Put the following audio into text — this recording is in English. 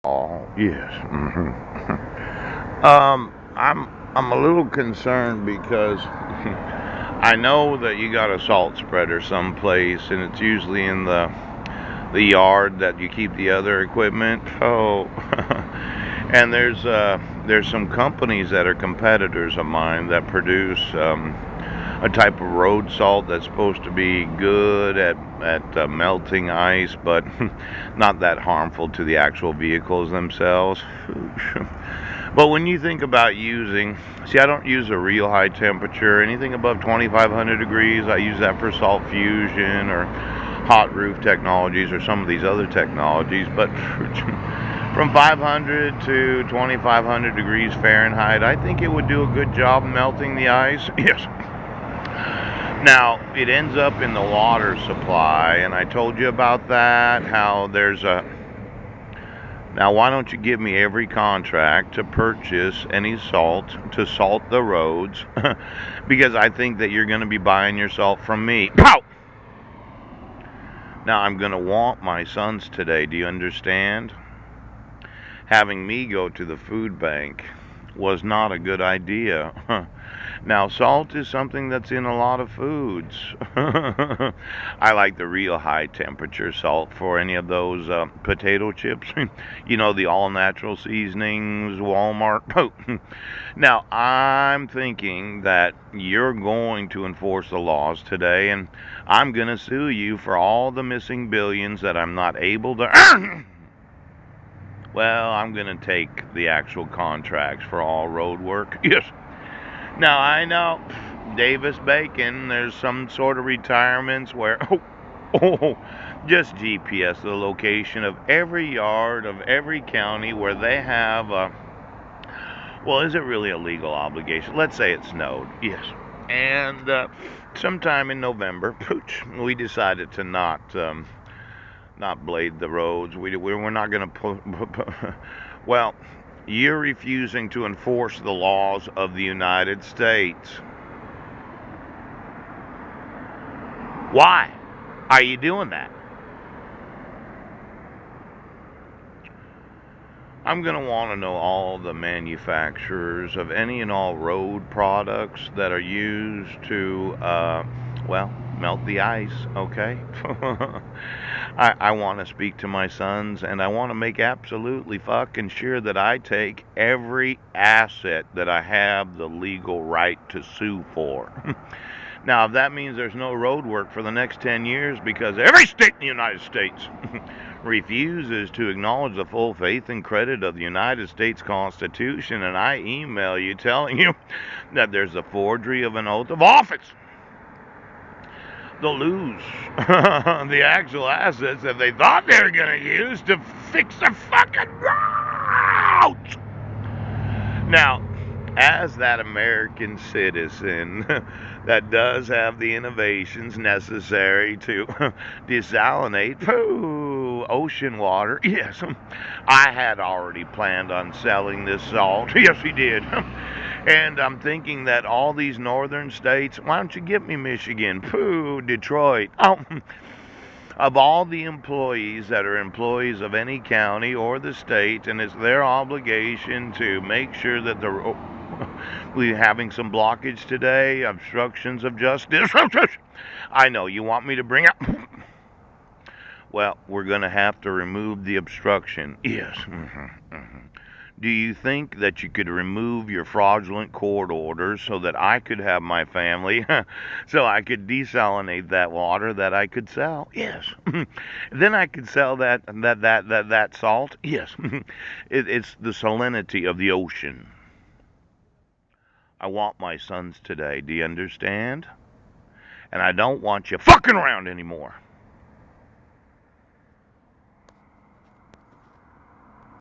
Oh, yes. I'm a little concerned because I know that you got a salt spreader someplace, and it's usually in the yard that you keep the other equipment. Oh, and there's some companies that are competitors of mine that produce a type of road salt that's supposed to be good at melting ice, but not that harmful to the actual vehicles themselves. But when you think about using, see, I don't use a real high temperature. Anything above 2,500 degrees, I use that for salt fusion or hot roof technologies or some of these other technologies. But from 500 to 2,500 degrees Fahrenheit, I think it would do a good job melting the ice. Yes. Now, it ends up in the water supply, and I told you about that, how there's a... Now, why don't you give me every contract to purchase any salt to salt the roads? Because I think that you're going to be buying your salt from me. Pow! Now, I'm going to want my sons today. Do you understand? Having me go to the food bank was not a good idea. Now, salt is something that's in a lot of foods. I like the real high temperature salt for any of those potato chips. The all natural seasonings, Walmart. Now, I'm thinking that you're going to enforce the laws today, and I'm going to sue you for all the missing billions that I'm not able to earn. Well, I'm going to take the actual contracts for all road work. Yes. Now, I know Davis Bacon, there's some sort of retirements where, just GPS the location of every yard of every county where they have a, well, is it really a legal obligation? Let's say it snowed. Yes. And sometime in November, pooch, we decided to not blade the roads. We're not going to well, you're refusing to enforce the laws of the United States. Why are you doing that? I'm going to want to know all the manufacturers of any and all road products that are used to, well, melt the ice, okay? I want to speak to my sons, and I want to make absolutely fucking sure that I take every asset that I have the legal right to sue for. Now, if that means there's no road work for the next 10 years because every state in the United States refuses to acknowledge the full faith and credit of the United States Constitution, and I email you telling you that there's a forgery of an oath of office, they'll lose the actual assets that they thought they were going to use to fix the fucking route. Now, as that American citizen that does have the innovations necessary to desalinate ocean water, yes, I had already planned on selling this salt. Yes, he did. And I'm thinking that all these northern states, why don't you give me Michigan, Detroit, of all the employees that are employees of any county or the state, and it's their obligation to make sure that we're having some blockage today, obstructions of justice. I know you want me to bring up. Well, we're going to have to remove the obstruction. Yes. Do you think that you could remove your fraudulent court orders so that I could have my family, so I could desalinate that water that I could sell? Yes. Then I could sell that salt? Yes. It's the salinity of the ocean. I want my sons today. Do you understand? And I don't want you fucking around anymore.